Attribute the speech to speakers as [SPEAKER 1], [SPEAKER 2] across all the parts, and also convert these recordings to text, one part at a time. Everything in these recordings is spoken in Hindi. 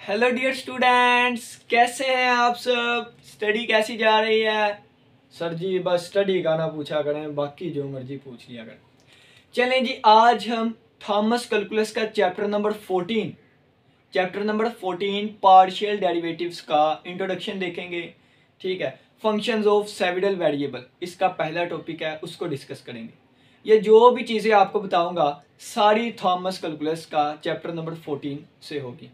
[SPEAKER 1] हेलो डियर स्टूडेंट्स, कैसे हैं आप सब। स्टडी कैसी जा रही है। सर जी बस स्टडी का ना पूछा करें, बाकी जो मर्जी पूछ लिया करें। चलें जी, आज हम थॉमस कैलकुलस का चैप्टर नंबर 14 पार्शियल डेरिवेटिव्स का इंट्रोडक्शन देखेंगे। ठीक है, फंक्शंस ऑफ सेविडल वेरिएबल इसका पहला टॉपिक है, उसको डिस्कस करेंगे। ये जो भी चीज़ें आपको बताऊंगा सारी थॉमस कैलकुलस का चैप्टर नंबर 14 से होगी।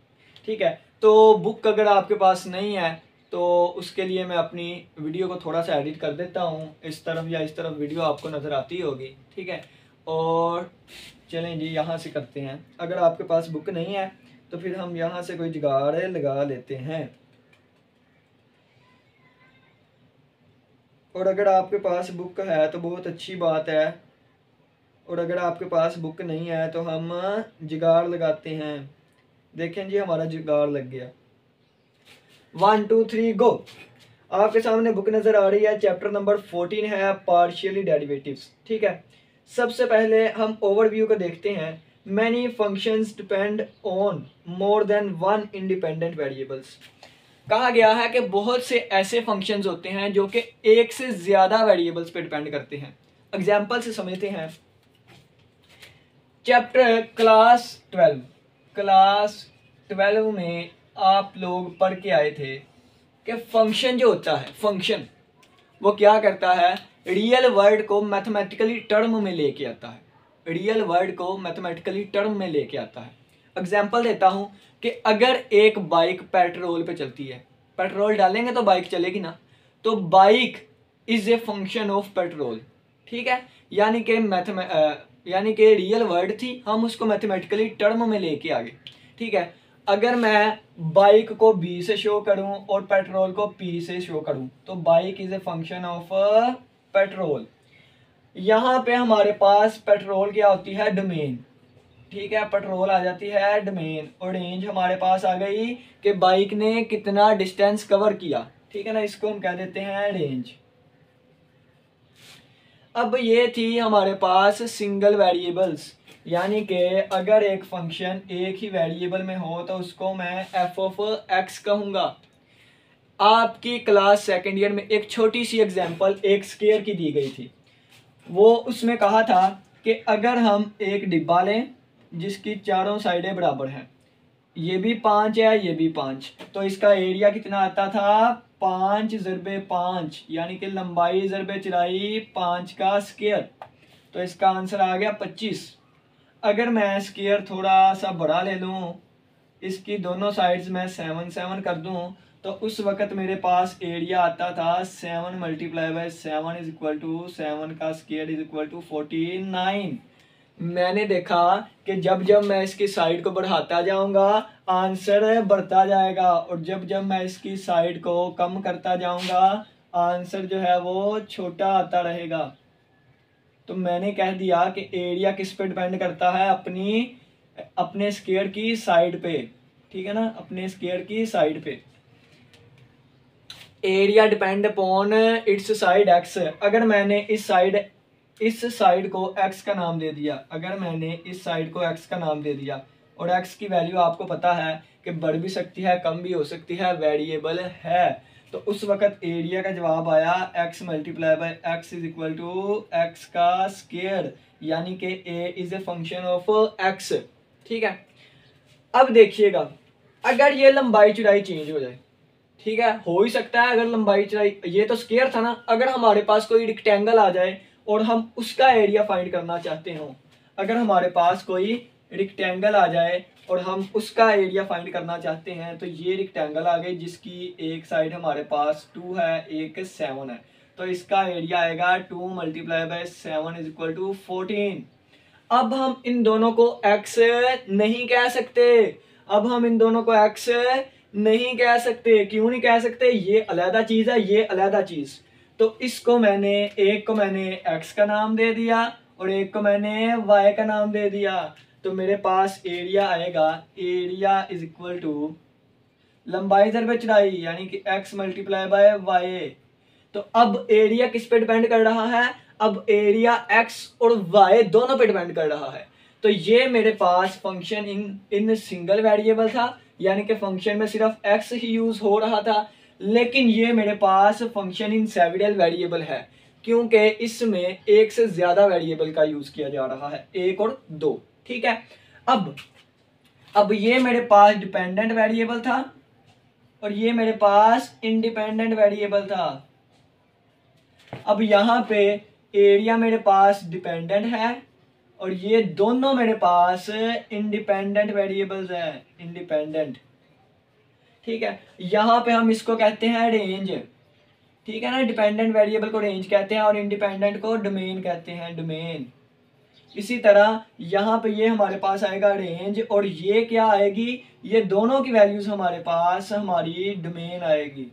[SPEAKER 1] ठीक है, तो बुक अगर आपके पास नहीं है तो उसके लिए मैं अपनी वीडियो को थोड़ा सा एडिट कर देता हूँ। इस तरफ या इस तरफ वीडियो आपको नज़र आती होगी। ठीक है, और चलें जी यहाँ से करते हैं। अगर आपके पास बुक नहीं है तो फिर हम यहाँ से कोई जुगाड़ लगा लेते हैं, और अगर आपके पास बुक है तो बहुत अच्छी बात है, और अगर आपके पास बुक नहीं है तो हम जुगाड़ लगाते हैं। देखें जी, हमारा जुगाड़ लग गया। 1 2 3 गो। आपके सामने बुक नजर आ रही है, चैप्टर नंबर 14 है पार्शियली डेरिवेटिव्स। ठीक है, सबसे पहले हम ओवरव्यू को देखते हैं। Many functions depend on more than one independent variables. कहा गया है कि बहुत से ऐसे फंक्शंस होते हैं जो कि एक से ज्यादा वेरिएबल्स पे डिपेंड करते हैं। एग्जाम्पल से समझते हैं। चैप्टर क्लास 12 में आप लोग पढ़ के आए थे कि फंक्शन जो होता है, फंक्शन वो क्या करता है, रियल वर्ड को मैथमेटिकली टर्म में लेके आता है। रियल वर्ड को मैथमेटिकली टर्म में लेके आता है। एग्जाम्पल देता हूं कि अगर एक बाइक पेट्रोल पे चलती है, पेट्रोल डालेंगे तो बाइक चलेगी ना, तो bike is a function of petrol. ठीक है, यानी कि रियल वर्ड थी, हम उसको मैथमेटिकली टर्म में लेके आ गए। ठीक है, अगर मैं बाइक को बी से शो करूं और पेट्रोल को पी से शो करूं तो bike is a function of petrol. यहां पे हमारे पास पेट्रोल क्या होती है, डोमेन। ठीक है, पेट्रोल आ जाती है डोमेन, और रेंज हमारे पास आ गई कि बाइक ने कितना डिस्टेंस कवर किया। ठीक है ना, इसको हम कह देते हैं रेंज। अब ये थी हमारे पास सिंगल वेरिएबल्स, यानी कि अगर एक फंक्शन एक ही वेरिएबल में हो तो उसको मैं एफ ऑफ एक्स कहूंगा। आपकी क्लास सेकेंड ईयर में एक छोटी सी एग्जांपल एक स्क्वायर की दी गई थी। वो उसमें कहा था कि अगर हम एक डिब्बा लें जिसकी चारों साइडें बराबर हैं, ये भी 5 है ये भी 5, तो इसका एरिया कितना आता था, 5 ज़रबे 5, यानी कि लंबाई ज़रबे चौड़ाई 5 का स्क्वायर। तो इसका आंसर आ गया 25। अगर मैं स्क्वायर थोड़ा सा बड़ा ले लूँ, इसकी दोनों साइड्स में 7 7 कर दूँ, तो उस वक्त मेरे पास एरिया आता था 7 multiply by 7 is equal to 7 का स्क्वायर इज इक्वल टू 49। मैंने देखा कि जब जब मैं इसकी साइड को बढ़ाता जाऊंगा आंसर बढ़ता जाएगा, और जब जब मैं इसकी साइड को कम करता जाऊंगा आंसर जो है वो छोटा आता रहेगा। तो मैंने कह दिया कि एरिया किस पे डिपेंड करता है, अपने स्क्वायर की साइड पे। ठीक है ना, अपने स्क्वायर की साइड पे area depend upon its side x. अगर मैंने इस साइड को x का नाम दे दिया, अगर मैंने इस साइड को x का नाम दे दिया, और x की वैल्यू आपको पता है कि बढ़ भी सकती है कम भी हो सकती है, वेरिएबल है, तो उस वक्त एरिया का जवाब आया x multiply by x is equal to x का स्क्वायर, यानी कि a is a function of x। ठीक है, अब देखिएगा अगर ये लंबाई चौड़ाई चेंज हो जाए, ठीक है, हो ही सकता है अगर लंबाई चौड़ाई, ये तो स्क्वायर था ना, अगर हमारे पास कोई रेक्टेंगल आ जाए और हम उसका एरिया फाइंड करना चाहते हो, अगर हमारे पास कोई रेक्टेंगल आ जाए और हम उसका एरिया फाइंड करना चाहते हैं, तो ये रेक्टेंगल आ गई जिसकी एक साइड हमारे पास 2 है एक 7 है, तो इसका एरिया आएगा 2 multiply by 7 is equal to 14। अब हम इन दोनों को x नहीं कह सकते, अब हम इन दोनों को x नहीं कह सकते। क्यों नहीं कह सकते, ये अलग चीज है ये अलग चीज। तो इसको मैंने, एक को मैंने x का नाम दे दिया और एक को मैंने y का नाम दे दिया, तो मेरे पास एरिया आएगा, एरिया इज इक्वल टू लंबाई ज़रबे चौड़ाई यानी कि x मल्टीप्लाई बाय y। तो अब एरिया किस पे डिपेंड कर रहा है, अब एरिया x और y दोनों पे डिपेंड कर रहा है। तो ये मेरे पास फंक्शन इन सिंगल वेरिएबल था, यानी कि फंक्शन में सिर्फ एक्स ही यूज हो रहा था, लेकिन ये मेरे पास फंक्शन इन सेविडल वेरिएबल है क्योंकि इसमें एक से ज्यादा वेरिएबल का यूज किया जा रहा है, एक और दो। ठीक है, अब ये मेरे पास डिपेंडेंट वेरिएबल था और ये मेरे पास इंडिपेंडेंट वेरिएबल था। अब यहाँ पे एरिया मेरे पास डिपेंडेंट है और ये दोनों मेरे पास इंडिपेंडेंट वेरिएबल्स है, इंडिपेंडेंट। ठीक है, यहाँ पे हम इसको कहते हैं रेंज। ठीक है ना, डिपेंडेंट वेरिएबल को रेंज कहते हैं और इंडिपेंडेंट को डोमेन कहते हैं, डोमेन। इसी तरह यहाँ पे ये हमारे पास आएगा रेंज और ये क्या आएगी, ये दोनों की वैल्यूज हमारे पास हमारी डोमेन आएगी।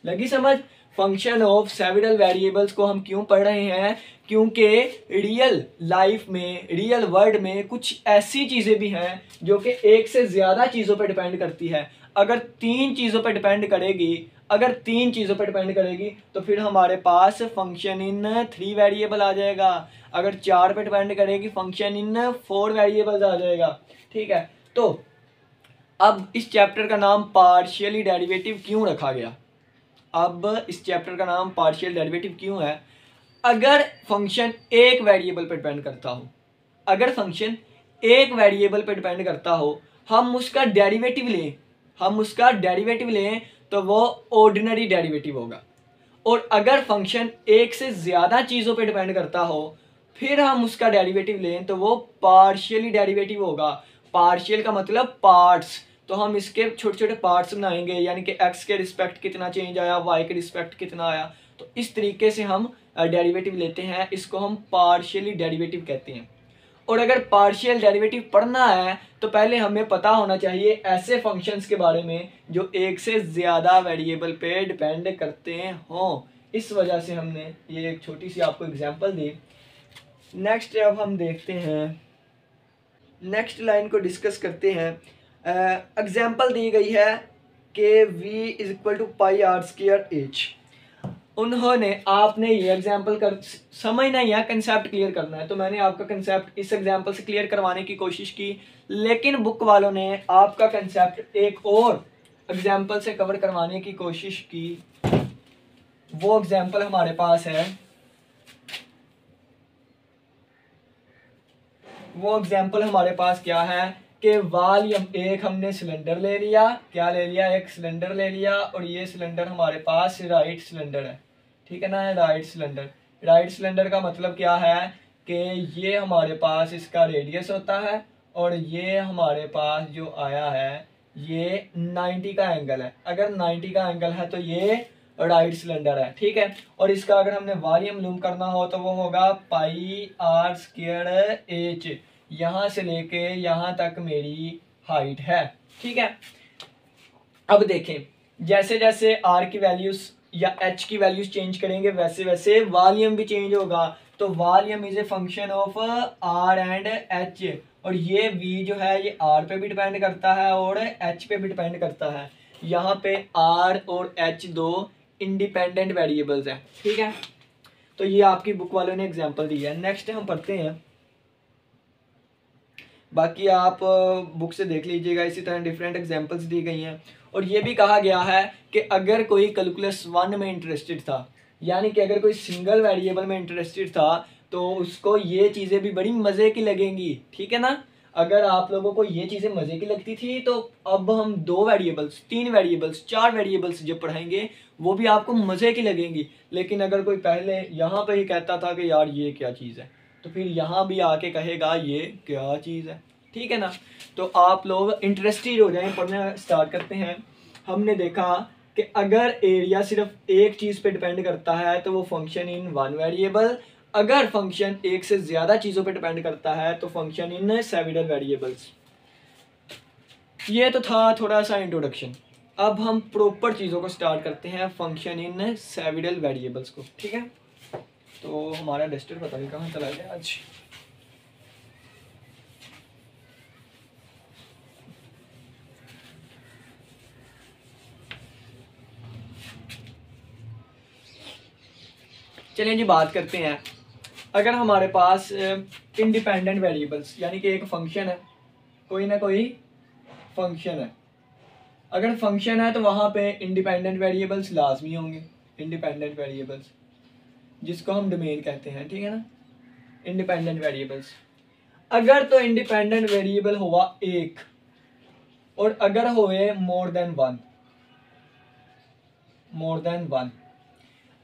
[SPEAKER 1] लगी समझ? फंक्शन ऑफ सेविडल वेरिएबल्स को हम क्यों पढ़ रहे हैं, क्योंकि रियल लाइफ में, रियल वर्ल्ड में कुछ ऐसी चीजें भी हैं जो कि एक से ज्यादा चीजों पर डिपेंड करती है। अगर तीन चीजों पर डिपेंड करेगी, अगर तीन चीजों पर डिपेंड करेगी तो फिर हमारे पास फंक्शन इन 3 वेरिएबल आ जाएगा। अगर 4 पे डिपेंड करेगी फंक्शन इन 4 वेरिएबल्स आ जाएगा। ठीक है, तो अब इस चैप्टर का नाम पार्शियली डेरिवेटिव क्यों रखा गया? अब इस चैप्टर का नाम पार्शियल डेरिवेटिव क्यों है? अगर फंक्शन एक वेरिएबल पर डिपेंड करता हो, अगर फंक्शन एक वेरिएबल पर डिपेंड करता हो, हम उसका डेरिवेटिव लें, हम उसका डेरिवेटिव लें तो वो ऑर्डिनरी डेरिवेटिव होगा। और अगर फंक्शन एक से ज्यादा चीजों पे डिपेंड करता हो फिर हम उसका डेरिवेटिव लें तो वो पार्शियली डेरिवेटिव होगा। पार्शियल का मतलब पार्ट्स, तो हम इसके छोटे छोटे पार्ट्स बनाएंगे, यानी कि एक्स के रिस्पेक्ट कितना चेंज आया, वाई के रिस्पेक्ट कितना आया, तो इस तरीके से हम डेरिवेटिव लेते हैं। इसको हम पार्शियली डेरिवेटिव कहते हैं। और अगर पार्शियल डेरिवेटिव पढ़ना है तो पहले हमें पता होना चाहिए ऐसे फंक्शंस के बारे में जो एक से ज्यादा वेरिएबल पे डिपेंड करते हों। इस वजह से हमने ये एक छोटी सी आपको एग्जांपल दी। नेक्स्ट अब हम देखते हैं, नेक्स्ट लाइन को डिस्कस करते हैं। एग्जांपल दी गई है कि v is equal to pi r square h. उन्होंने, आपने ये एग्जाम्पल कर समझना ही है, कंसेप्ट क्लियर करना है, तो मैंने आपका कंसेप्ट इस एग्जाम्पल से क्लियर करवाने की कोशिश की, लेकिन बुक वालों ने आपका कंसेप्ट एक और एग्जाम्पल से कवर करवाने की कोशिश की। वो एग्जाम्पल हमारे पास है, वो एग्जाम्पल हमारे पास क्या है कि वॉल्यूम एक हमने सिलेंडर ले लिया, क्या ले लिया, एक सिलेंडर ले लिया और ये सिलेंडर हमारे पास राइट सिलेंडर है। ठीक है ना, राइट सिलेंडर। राइट सिलेंडर का मतलब क्या है कि ये हमारे पास इसका रेडियस होता है और ये हमारे पास जो आया है ये 90 का एंगल है। अगर 90 का एंगल है तो ये राइट सिलेंडर है। ठीक है, और इसका अगर हमने वॉल्यूम लूम करना हो तो वो होगा पाई आर स्क्वायर एच। यहां से लेके यहां तक मेरी हाइट है। ठीक है, अब देखें, जैसे जैसे आर की वैल्यूज या एच की वैल्यूज चेंज करेंगे वैसे वैसे वॉल्यूम भी चेंज होगा। तो volume is a function of r and h, और ये v जो है ये r पे भी डिपेंड करता है और h पे भी डिपेंड करता है। यहाँ पे r और h दो इंडिपेंडेंट वेरिएबल्स हैं। ठीक है, तो ये आपकी बुक वालों ने एग्जांपल दी है। नेक्स्ट हम पढ़ते हैं, बाकी आप बुक से देख लीजिएगा, इसी तरह डिफरेंट एग्जांपल्स दी गई हैं। और ये भी कहा गया है कि अगर कोई कैलकुलस 1 में इंटरेस्टेड था, यानी कि अगर कोई सिंगल वेरिएबल में इंटरेस्टेड था तो उसको ये चीज़ें भी बड़ी मज़े की लगेंगी। ठीक है ना, अगर आप लोगों को ये चीज़ें मज़े की लगती थी तो अब हम 2 वेरिएबल्स, 3 वेरिएबल्स, 4 वेरिएबल्स जब पढ़ाएंगे वो भी आपको मज़े की लगेंगी। लेकिन अगर कोई पहले यहाँ पे ही कहता था कि यार ये क्या चीज़ है, तो फिर यहाँ भी आके कहेगा ये क्या चीज़ है। ठीक है ना, तो आप लोग इंटरेस्टेड हो जाएं, पढ़ना स्टार्ट करते हैं। हमने देखा कि अगर एरिया सिर्फ एक चीज़ पे डिपेंड करता है तो वो फंक्शन इन 1 वेरिएबल, अगर फंक्शन एक से ज्यादा चीजों पे डिपेंड करता है तो फंक्शन इन सेविडल वेरिएबल्स। ये तो था थोड़ा सा इंट्रोडक्शन। अब हम प्रॉपर चीजों को स्टार्ट करते हैं, फंक्शन इन सेविडल वेरिएबल्स को। ठीक है, तो हमारा डस्टर पता नहीं कहाँ चला गया आज। चलिए जी बात करते हैं। अगर हमारे पास इंडिपेंडेंट वेरिएबल्स यानी कि एक फंक्शन है, कोई ना कोई फंक्शन है, अगर फंक्शन है तो वहाँ पे इंडिपेंडेंट वेरिएबल्स लाजमी होंगे, इंडिपेंडेंट वेरिएबल्स जिसको हम डोमेन कहते हैं, ठीक है ना, इंडिपेंडेंट वेरिएबल्स। अगर तो इंडिपेंडेंट वेरिएबल हुआ एक और अगर हुए मोर देन वन,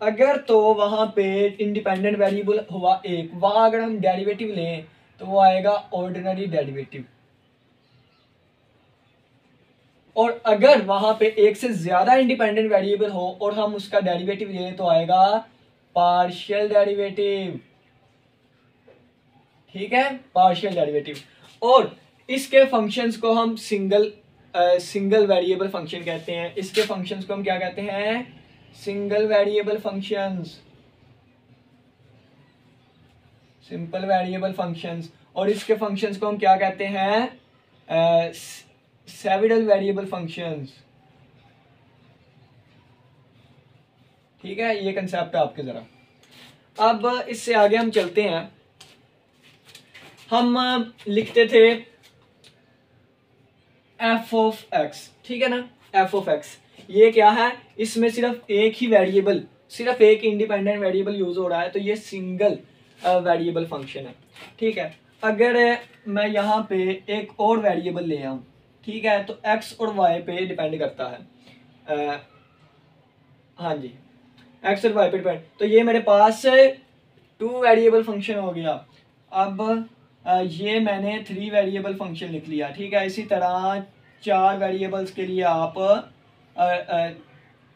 [SPEAKER 1] अगर तो वहां पे इंडिपेंडेंट वेरिएबल हुआ एक, वहां अगर हम डेरिवेटिव लें तो वो आएगा ऑर्डिनरी डेरिवेटिव, और अगर वहां पे एक से ज्यादा इंडिपेंडेंट वेरिएबल हो और हम उसका डेरिवेटिव लें तो आएगा पार्शियल डेरिवेटिव, ठीक है, पार्शियल डेरिवेटिव। और इसके फंक्शंस को हम सिंगल वेरिएबल फंक्शन कहते हैं, इसके फंक्शंस को हम क्या कहते हैं, single variable functions, simple variable functions. और इसके फंक्शंस को हम क्या कहते हैं, सेविडल वेरिएबल फंक्शंस, ठीक है, ये कंसेप्ट है आपके। जरा अब इससे आगे हम चलते हैं। हम लिखते थे एफ ऑफ एक्स, ठीक है ना, एफ ऑफ एक्स ये क्या है, इसमें सिर्फ एक ही वेरिएबल, सिर्फ एक इंडिपेंडेंट वेरिएबल यूज हो रहा है, तो ये सिंगल वेरिएबल फंक्शन है, ठीक है। अगर मैं यहाँ पे एक और वेरिएबल ले आऊँ, ठीक है, तो एक्स और वाई पे डिपेंड करता है, हाँ जी, एक्स और वाई पे डिपेंड, तो ये मेरे पास 2 वेरिएबल फंक्शन हो गया। अब ये मैंने 3 वेरिएबल फंक्शन लिख लिया, ठीक है। इसी तरह 4 वेरिएबल्स के लिए आप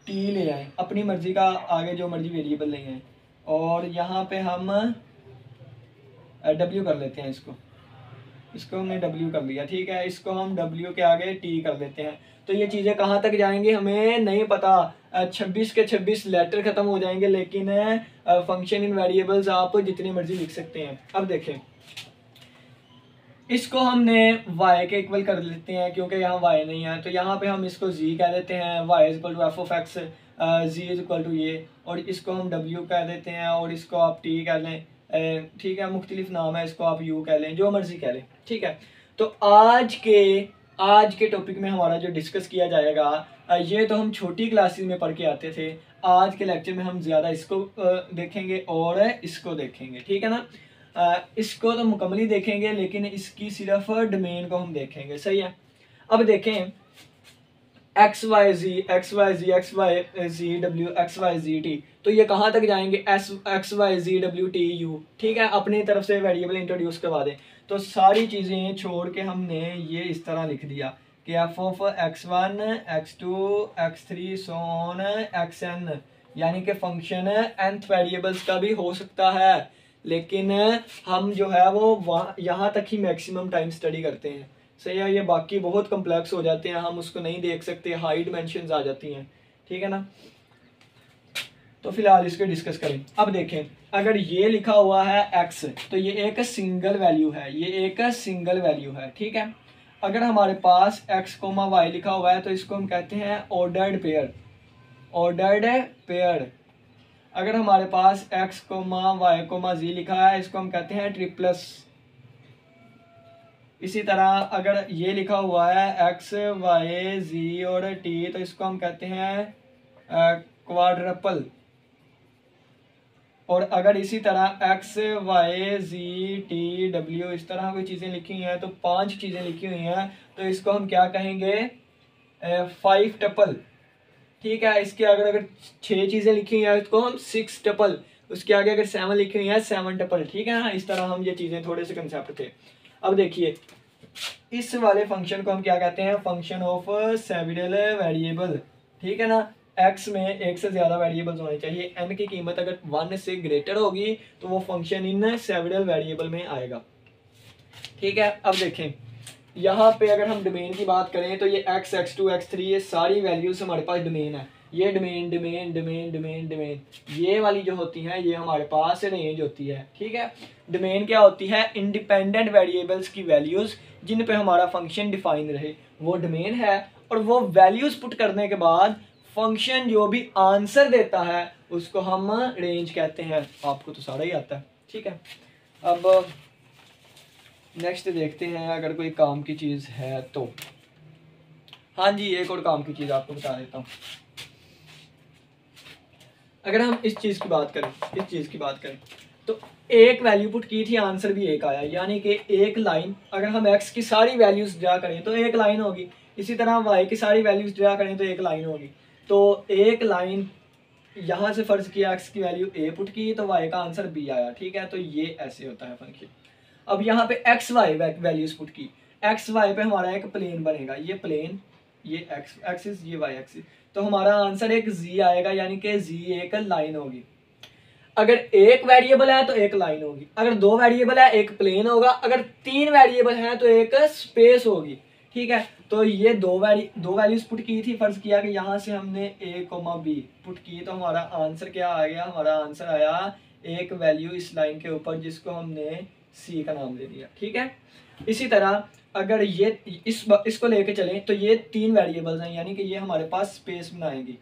[SPEAKER 1] टी ले आए, अपनी मर्जी का आगे जो मर्जी वेरिएबल ले आए, और यहाँ पे हम डब्ल्यू कर लेते हैं, इसको हमने डब्ल्यू कर लिया, ठीक है। इसको हम डब्ल्यू के आगे टी कर लेते हैं। तो ये चीज़ें कहाँ तक जाएंगी हमें नहीं पता, 26 के 26 लेटर खत्म हो जाएंगे, लेकिन फंक्शन इन वेरिएबल्स आप जितनी मर्जी लिख सकते हैं। अब देखें, इसको हमने y के इक्वल कर लेते हैं, क्योंकि यहाँ y नहीं है, तो यहाँ पे हम इसको z कह देते हैं, y is equal to f of x, z is equal to ये, और इसको हम w कह देते हैं, और इसको आप t कह लें, ठीक है, मुख्तलिफ नाम है, इसको आप u कह लें, जो मर्जी कह लें, ठीक है। तो आज के टॉपिक में हमारा जो डिस्कस किया जाएगा, ये तो हम छोटी क्लासेस में पढ़ के आते थे, आज के लेक्चर में हम ज़्यादा इसको देखेंगे और इसको देखेंगे, ठीक है ना। इसको तो मुकम्मली देखेंगे, लेकिन इसकी सिर्फ डोमेन को हम देखेंगे, सही है। अब देखें x Y Z x Y Z x Y Z W X Y Z T, तो ये कहाँ तक जाएंगे, X Y Z W T U, ठीक है, अपनी तरफ से वेरिएबल इंट्रोड्यूस करवा दें। तो सारी चीज़ें छोड़ के हमने ये इस तरह लिख दिया कि F of x1 x2 x3 Son xn, यानी कि फंक्शन nth वेरिएबल्स का भी हो सकता है, लेकिन हम जो है वो यहाँ तक ही मैक्सिमम टाइम स्टडी करते हैं, सही है। ये बाकी बहुत कम्प्लेक्स हो जाते हैं, हम उसको नहीं देख सकते, हाई डिमेंशंस आ जाती हैं, ठीक है ना। तो फिलहाल इसको डिस्कस करें। अब देखें, अगर ये लिखा हुआ है x, तो ये एक सिंगल वैल्यू है, ये एक सिंगल वैल्यू है, ठीक है। अगर हमारे पास x, y लिखा हुआ है तो इसको हम कहते हैं ऑर्डर्ड पेयर, ऑर्डर्ड पेयर। अगर हमारे पास x, y, z लिखा है, इसको हम कहते हैं ट्रिपल्स। इसी तरह अगर ये लिखा हुआ है x, y, z और t, तो इसको हम कहते हैं क्वाड्रपल। और अगर इसी तरह x, y, z, t, w इस तरह कोई चीज़ें लिखी हुई हैं, तो 5 चीज़ें लिखी हुई हैं, तो इसको हम क्या कहेंगे, 5 टपल, ठीक है। इसके अगर 6 चीज़ें लिखी हुई हैं, इसको हम 6 टपल, उसके आगे अगर 7 लिखी हुई है 7 टपल, ठीक है ना। इस तरह हम ये चीज़ें, थोड़े से कंसेप्ट थे। अब देखिए, इस वाले फंक्शन को हम क्या कहते हैं, फंक्शन ऑफ सेविडल वेरिएबल, ठीक है ना। x में एक से ज्यादा वेरिएबल्स होने चाहिए, n की कीमत अगर 1 से ग्रेटर होगी तो वो फंक्शन इन सेविडल वेरिएबल में आएगा, ठीक है। अब देखें, यहाँ पे अगर हम डोमेन की बात करें तो ये x, x2, x3 ये सारी वैल्यूज हमारे पास डोमेन है। ये domain domain domain domain domain ये वाली जो होती है ये हमारे पास रेंज होती है, ठीक है। डोमेन क्या होती है, इंडिपेंडेंट वेरिएबल्स की वैल्यूज जिन पे हमारा फंक्शन डिफाइन रहे, वो डोमेन है। और वो वैल्यूज पुट करने के बाद फंक्शन जो भी आंसर देता है उसको हम रेंज कहते हैं। आपको तो सारा ही आता है, ठीक है। अब नेक्स्ट देखते हैं, अगर कोई काम की चीज़ है तो हाँ जी, एक और काम की चीज़ आपको बता देता हूँ। अगर हम इस चीज़ की बात करें तो एक वैल्यू पुट की थी, आंसर भी एक आया, यानी कि एक लाइन, अगर हम x की सारी वैल्यूज ड्रा करें तो एक लाइन होगी, इसी तरह y की सारी वैल्यूज ड्रा करें तो एक लाइन होगी। तो एक लाइन यहाँ से फर्ज किया x की वैल्यू a पुट की तो y का आंसर b आया, ठीक है। तो ये ऐसे होता है फंक्शन। अब यहाँ पे एक्स वाई वैल्यूज पुट की, एक्स वाई पे हमारा एक प्लेन बनेगा, ये प्लेन, ये एक्स एक्सिस, ये वाई एक्सिस, तो हमारा आंसर एक जी आएगा, यानी कि जी एक लाइन होगी। अगर एक वेरिएबल है तो एक लाइन होगी, अगर दो वेरिएबल है एक प्लेन होगा, अगर तीन वेरिएबल है तो एक स्पेस होगी, ठीक है। तो ये दो वैल्यूज पुट की थी, फर्ज किया कि यहाँ से हमने a, b पुट की, तो हमारा आंसर क्या आ गया, हमारा आंसर आया एक वैल्यू इस लाइन के ऊपर जिसको हमने c का नाम दे दिया, ठीक है। इसी तरह अगर ये इसको लेके चलें तो ये तीन वेरिएबल्स हैं, यानी कि ये हमारे पास स्पेस बनाएंगी,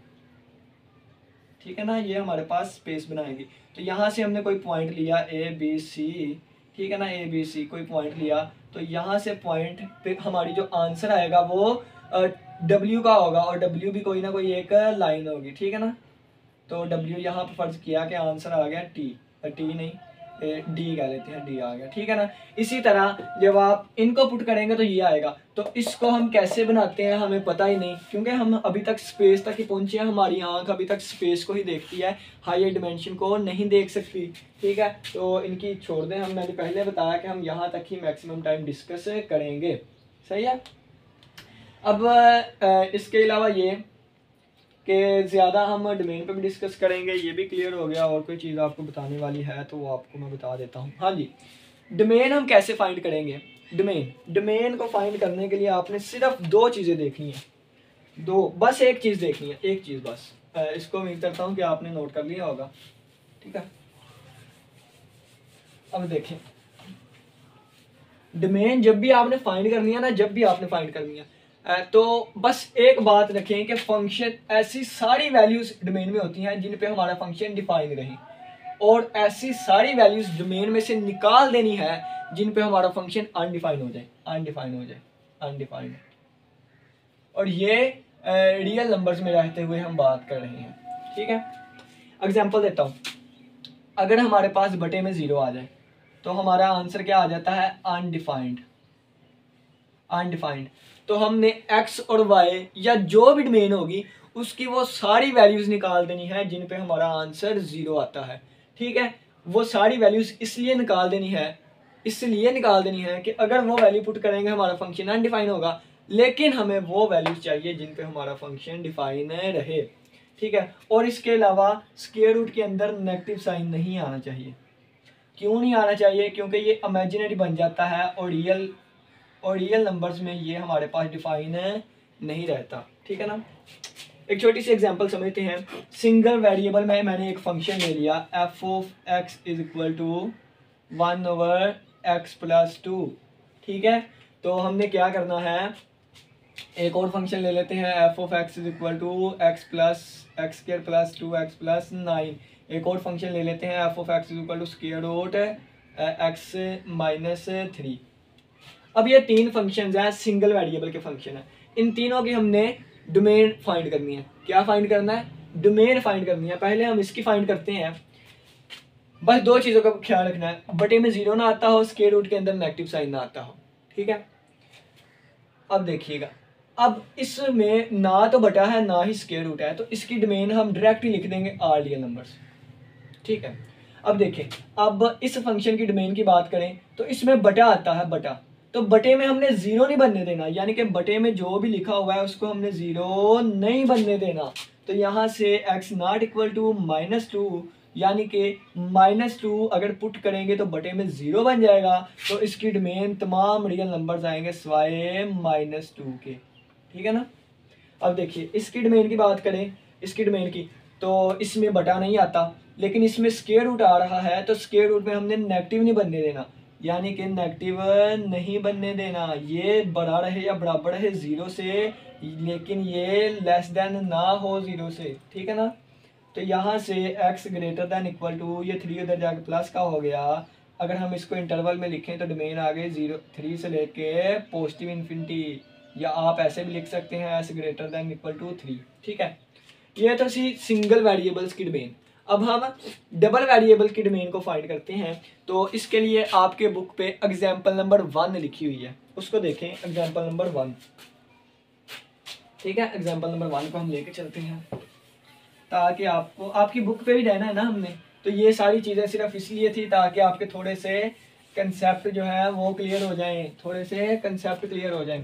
[SPEAKER 1] ठीक है ना, ये हमारे पास स्पेस बनाएंगी। तो यहाँ से हमने कोई पॉइंट लिया ए बी सी, ठीक है ना, ए बी सी कोई पॉइंट लिया, तो यहाँ से पॉइंट पे हमारी जो आंसर आएगा वो डब्ल्यू का होगा, और डब्ल्यू भी कोई ना कोई एक लाइन होगी, ठीक है ना। तो डब्ल्यू यहाँ पर फर्ज किया कि आंसर आ गया टी नहीं डी कह लेते हैं, डी आ गया, ठीक है ना। इसी तरह जब आप इनको पुट करेंगे तो ये आएगा। तो इसको हम कैसे बनाते हैं हमें पता ही नहीं, क्योंकि हम अभी तक स्पेस तक ही पहुंचे हैं, हमारी आंख अभी तक स्पेस को ही देखती है, हायर डिमेंशन को नहीं देख सकती, ठीक है। तो इनकी छोड़ दें, हम मैंने पहले बताया कि हम यहाँ तक ही मैक्सिमम टाइम डिस्कस करेंगे, सही है। अब इसके अलावा ये कि ज़्यादा हम डोमेन पे भी डिस्कस करेंगे, ये भी क्लियर हो गया। और कोई चीज़ आपको बताने वाली है तो वो आपको मैं बता देता हूँ। हाँ जी, डोमेन हम कैसे फाइंड करेंगे। डोमेन को फाइंड करने के लिए आपने सिर्फ दो चीज़ें देखनी है, दो, बस एक चीज़ देखनी है, एक चीज़ बस। इसको उम्मीद करता हूँ कि आपने नोट कर लिया होगा, ठीक है। अब देखें, डोमेन जब भी आपने फाइंड करनी है ना, तो बस एक बात रखें कि फंक्शन, ऐसी सारी वैल्यूज डोमेन में होती हैं जिन पे हमारा फंक्शन डिफाइन रहे, और ऐसी सारी वैल्यूज डोमेन में से निकाल देनी है जिन पे हमारा फंक्शन अनडिफाइंड हो जाए। और ये रियल नंबर्स में रहते हुए हम बात कर रहे हैं, ठीक है। एग्जांपल देता हूँ, अगर हमारे पास बटे में 0 आ जाए तो हमारा आंसर क्या आ जाता है, अनडिफाइंड। तो हमने x और y या जो भी डोमेन होगी उसकी वो सारी वैल्यूज निकाल देनी है जिन पे हमारा आंसर 0 आता है, ठीक है। वो सारी वैल्यूज इसलिए निकाल देनी है कि अगर वो वैल्यू पुट करेंगे हमारा फंक्शन अनडिफाइन होगा, लेकिन हमें वो वैल्यूज चाहिए जिन पे हमारा फंक्शन डिफाइन रहे, ठीक है। और इसके अलावा स्क्वायर रूट के अंदर नेगेटिव साइन नहीं आना चाहिए। क्यों नहीं आना चाहिए, क्योंकि ये इमेजिनरी बन जाता है, और रियल नंबर्स में ये हमारे पास डिफाइन नहीं रहता, ठीक है ना। एक छोटी सी एग्जांपल समझते हैं। सिंगल वेरिएबल में मैंने एक फंक्शन ले लिया f of x is equal to 1/x+2, ठीक है। तो हमने क्या करना है, एक और फंक्शन ले लेते हैं f of x is equal to x+x²+2x+9। एक और फंक्शन ले लेते हैं f of x is equal to square root x-3। अब ये तीन फंक्शंस हैं, सिंगल वेरिएबल के फंक्शन है। इन तीनों की हमने डोमेन फाइंड करनी है। क्या फाइंड करना है, डोमेन फाइंड करनी है। पहले हम इसकी फाइंड करते हैं। बस दो चीज़ों का ख्याल रखना है, बटे में 0 ना आता हो, स्क्वायर रूट के अंदर नेगेटिव साइन ना आता हो, ठीक है। अब देखिएगा, अब इसमें ना तो बटा है ना ही स्क्वायर रूट है, तो इसकी डोमेन हम डायरेक्टली लिख देंगे आर रियल नंबर्स, ठीक है। अब देखें, अब इस फंक्शन की डोमेन की बात करें तो इसमें बटा आता है, बटा, तो बटे में हमने 0 नहीं बनने देना, यानी कि बटे में जो भी लिखा हुआ है उसको हमने 0 नहीं बनने देना। तो यहाँ से x नॉट इक्वल टू -2, यानी कि -2 अगर पुट करेंगे तो बटे में 0 बन जाएगा। तो इसकी डोमेन तमाम रियल नंबर्स आएंगे सिवाय -2 के, ठीक है ना। अब देखिए, इसकी डोमेन की बात करें, इसकी डोमेन की, तो इसमें बटा नहीं आता, लेकिन इसमें स्क्वायर रूट आ रहा है, तो स्क्वायर रूट में हमने नेगेटिव नहीं बनने देना, यानी कि नेगेटिव नहीं बनने देना। ये बड़ा रहे या बराबर रहे 0 से, लेकिन ये लेस देन ना हो 0 से, ठीक है ना। तो यहाँ से x greater than equal to, ये 3 उधर जाके प्लस का हो गया। अगर हम इसको इंटरवल में लिखें तो डोमेन आ गई 3 से लेके +∞, या आप ऐसे भी लिख सकते हैं s greater than equal to 3। ठीक है, ये तो सी सिंगल वेरिएबल्स की डोमेन। अब हम डबल वेरिएबल की डोमेन को फाइंड करते हैं। तो इसके लिए आपके बुक पे एग्जाम्पल नंबर 1 लिखी हुई है, उसको देखें। एग्जाम्पल नंबर 1, ठीक है, एग्जाम्पल नंबर 1 को हम लेके चलते हैं ताकि आपको, आपकी बुक पे ही रहना है ना हमने, तो ये सारी चीज़ें सिर्फ इसलिए थी ताकि आपके थोड़े से कंसेप्ट जो है वो क्लियर हो जाएं, थोड़े से कंसेप्ट क्लियर हो जाएं।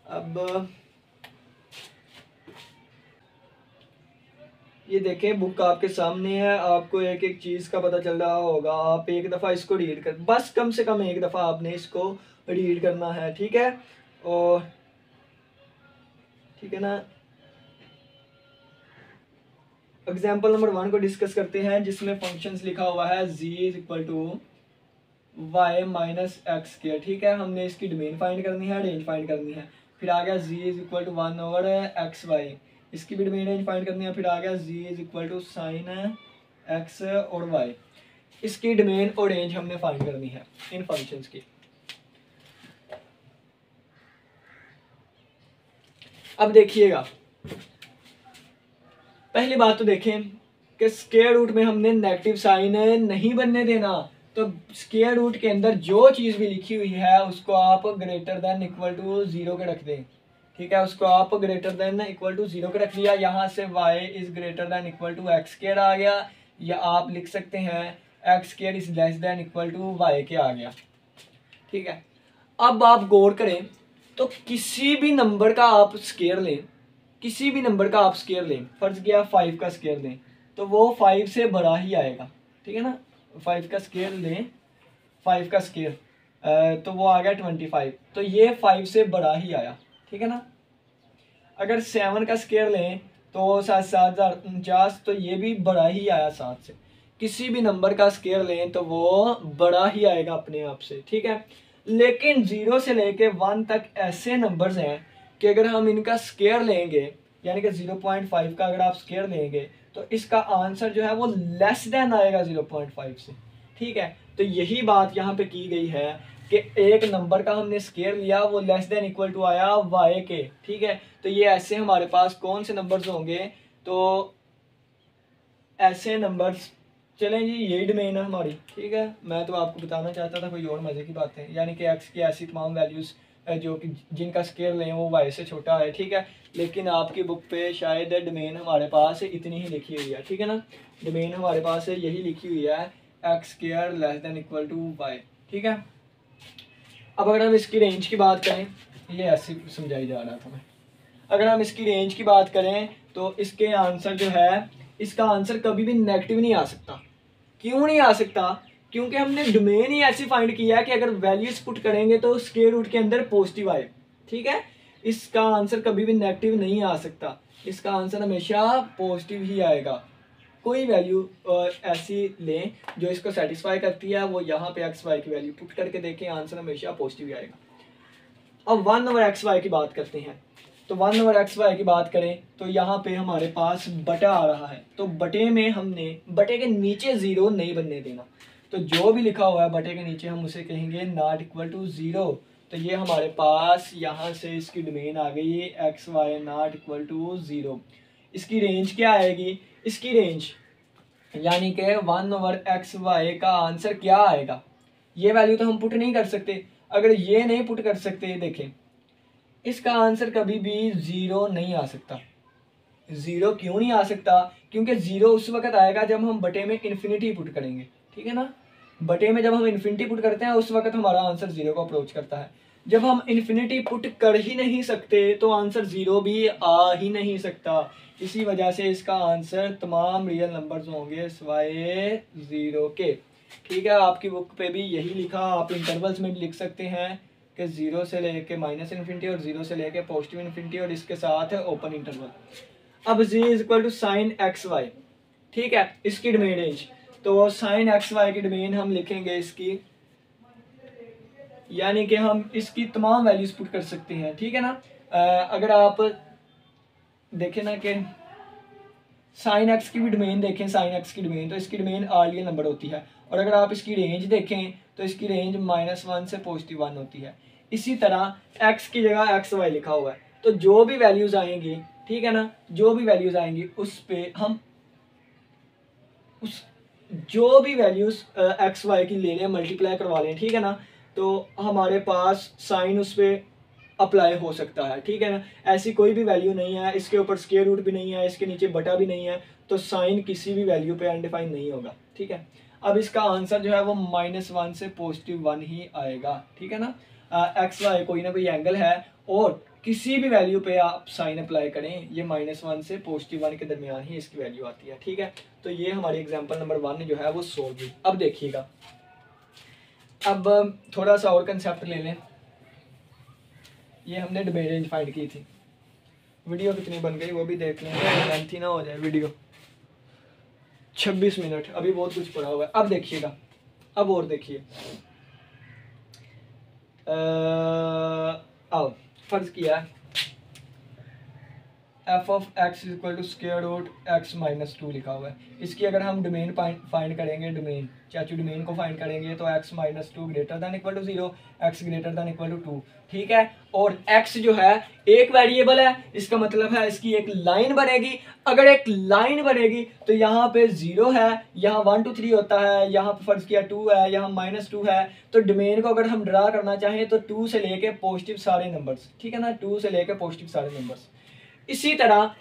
[SPEAKER 1] अब ये देखें, बुक आपके सामने है, आपको एक एक चीज़ का पता चल रहा होगा। आप एक दफ़ा इसको रीड कर, बस कम से कम एक दफ़ा आपने इसको रीड करना है, ठीक है। और ठीक है ना, एग्जाम्पल नंबर 1 को डिस्कस करते हैं, जिसमें फंक्शंस लिखा हुआ है z is equal to y minus x square. ठीक है, हमने इसकी डोमेन फाइंड करनी है, रेंज फाइंड करनी है। फिर आ गया z is equal to 1 over x y, इसकी भी डोमेन रेंज फाइंड करनी है। फिर आ गया z is equal to sine x और y, इसकी डोमेन और रेंज हमने फाइंड करनी है इन फंक्शंस की। अब देखिएगा, पहली बात तो देखें कि स्क्वायर रूट में हमने नेगेटिव साइन नहीं बनने देना। तो स्क्वायर रूट के अंदर जो चीज़ भी लिखी हुई है उसको आप ग्रेटर देन इक्वल टू 0 के रख दें। ठीक है, उसको आप ग्रेटर देन इक्वल टू 0 के रख लिया। यहाँ से y is greater than equal to X square आ गया, या आप लिख सकते हैं X square is less than equal to Y के आ गया। ठीक है, अब आप गौर करें तो किसी भी नंबर का आप स्क्वायर लें, किसी भी नंबर का आप स्क्वायर लें, फर्ज किया 5 का स्क्वायर लें तो वो 5 से बड़ा ही आएगा। ठीक है ना, 5 का स्क्वायर लें, 5 का स्क्वायर तो वो आ गया 25, तो ये 5 से बड़ा ही आया। ठीक है ना, अगर 7 का स्क्वायर लें तो 7,749, तो ये भी बड़ा ही आया 7 से। किसी भी नंबर का स्क्वायर लें तो वो बड़ा ही आएगा अपने आप से। ठीक है, लेकिन 0 से लेके 1 तक ऐसे नंबर्स हैं कि अगर हम इनका स्क्वायर लेंगे, यानी कि 0.5 का अगर आप स्क्वायर लेंगे तो इसका आंसर जो है वो लेस देन आएगा 0.5 से। ठीक है, तो यही बात यहाँ पे की गई है कि एक नंबर का हमने स्क्वायर लिया, वो लेस देन इक्वल टू आया y के। ठीक है, तो ये ऐसे हमारे पास कौन से नंबर्स होंगे, तो ऐसे नंबर्स, चलें जी यही डोमेन है हमारी। ठीक है, मैं तो आपको बताना चाहता था कोई और मज़े की बातें, यानी कि x की ऐसी तमाम वैल्यूज़ जो कि जिनका स्क्वायर लें वो y से छोटा है। ठीक है, लेकिन आपकी बुक पे शायद डोमेन हमारे पास इतनी ही लिखी हुई है। ठीक है ना, डोमेन हमारे पास यही लिखी हुई है, x square less than equal to y. ठीक है, अब अगर हम इसकी रेंज की बात करें, ये ऐसे समझाई जा रहा था मैं, अगर हम इसकी रेंज की बात करें तो इसके आंसर जो है, इसका आंसर कभी भी नेगेटिव नहीं आ सकता। क्यों नहीं आ सकता? क्योंकि हमने डोमेन ही ऐसी फाइंड किया है कि अगर वैल्यूज पुट करेंगे तो स्क्वायर रूट के अंदर पॉजिटिव आए। ठीक है, इसका आंसर कभी भी नेगेटिव नहीं आ सकता, इसका आंसर हमेशा पॉजिटिव ही आएगा। कोई वैल्यू ऐसी लें जो इसको सेटिस्फाई करती है, वो यहाँ पे एक्स वाई की वैल्यू पुट करके देखें, आंसर हमेशा पॉजिटिव ही आएगा। अब 1 ओवर एक्स वाई की बात करते हैं, तो 1 ओवर एक्स वाई की बात करें तो यहाँ पे हमारे पास बटा आ रहा है, तो बटे में हमने बटे के नीचे 0 नहीं बनने देना। तो जो भी लिखा हुआ है बटे के नीचे हम उसे कहेंगे नॉट इक्वल टू 0। तो ये हमारे पास यहाँ से इसकी डोमेन आ गई x y not equal to 0। इसकी रेंज क्या आएगी? इसकी रेंज यानी कि 1 ओवर एक्स वाई का आंसर क्या आएगा? ये वैल्यू तो हम पुट नहीं कर सकते। अगर ये नहीं पुट कर सकते, देखें इसका आंसर कभी भी 0 नहीं आ सकता। 0 क्यों नहीं आ सकता? क्योंकि 0 उस वक्त आएगा जब हम बटे में इन्फिनिटी पुट करेंगे। ठीक है ना, बटे में जब हम इन्फिनिटी पुट करते हैं उस वक्त हमारा आंसर 0 को अप्रोच करता है। जब हम इन्फिनिटी पुट कर ही नहीं सकते तो आंसर 0 भी आ ही नहीं सकता। इसी वजह से इसका आंसर तमाम रियल नंबर्स होंगे सिवाय 0 के। ठीक है, आपकी बुक पे भी यही लिखा, आप इंटरवल्स में भी लिख सकते हैं कि 0 से लेके माइनस इन्फिनिटी और 0 से लेके पॉजिटिव इन्फिनिटी और इसके साथ ओपन इंटरवल। अब z is equal to sine x y. ठीक है, इसकी डोमेन रेंज, तो साइन एक्स वाई की डोमेन हम लिखेंगे इसकी, यानी कि हम इसकी तमाम वैल्यूज पुट कर सकते हैं। ठीक है ना, अगर आप देखें ना कि साइन एक्स की भी डोमेन देखें, साइन एक्स की डोमेन, तो इसकी डोमेन आर रियल नंबर होती है। और अगर आप इसकी रेंज देखें तो इसकी रेंज -1 से +1 होती है। इसी तरह एक्स की जगह एक्स वाई लिखा हुआ है, तो जो भी वैल्यूज आएंगी, ठीक है ना, जो भी वैल्यूज आएंगी उस पे हम उस जो भी वैल्यूज एक्स वाई की ले लें, मल्टीप्लाई करवा लें, ठीक है ना, तो हमारे पास साइन उस पर अप्लाई हो सकता है, ठीक है ना। ऐसी कोई भी वैल्यू नहीं है, इसके ऊपर स्क्वायर रूट भी नहीं है, इसके नीचे बटा भी नहीं है, तो साइन किसी भी वैल्यू पे अनडिफाइन नहीं होगा, ठीक है। अब इसका आंसर जो है वो -1 से +1 ही आएगा, ठीक है ना। एक्स वाई कोई ना कोई एंगल है और किसी भी वैल्यू पे आप साइन अप्लाई करें, ये -1 से +1 के दरमियान ही इसकी वैल्यू आती है, ठीक है। तो ये हमारी एग्जांपल नंबर 1 जो है वो सोल्व हुई। अब देखिएगा, अब थोड़ा सा और कंसेप्ट ले लें। ये हमने डोमेन रेंज फाइंड की थी, वीडियो कितनी बन गई वो भी देख लें, लेंथी ना हो जाए वीडियो। 26 मिनट, अभी बहुत कुछ पड़ा हुआ है। अब देखिएगा, अब और देखिए, आओ फर्ज किया f(x) = स्क्वायर रूट x-2 लिखा हुआ है। इसकी अगर हम डोमेन फाइंड करेंगे, डोमेन चाचू डोमेन को फाइंड करेंगे तो x-2 > 0, x > 2, ठीक है। और x जो है एक वेरिएबल है, इसका मतलब है इसकी एक लाइन बनेगी। अगर एक लाइन बनेगी तो यहाँ पे 0 है, यहाँ 1 2 3 होता है, यहाँ पे फर्ज किया 2 है, यहाँ -2 है। तो डोमेन को अगर हम ड्रा करना चाहें तो 2 से लेके पॉजिटिव सारे नंबर्स, ठीक है ना, 2 से लेके पॉजिटिव सारे नंबर्स। इसी तरह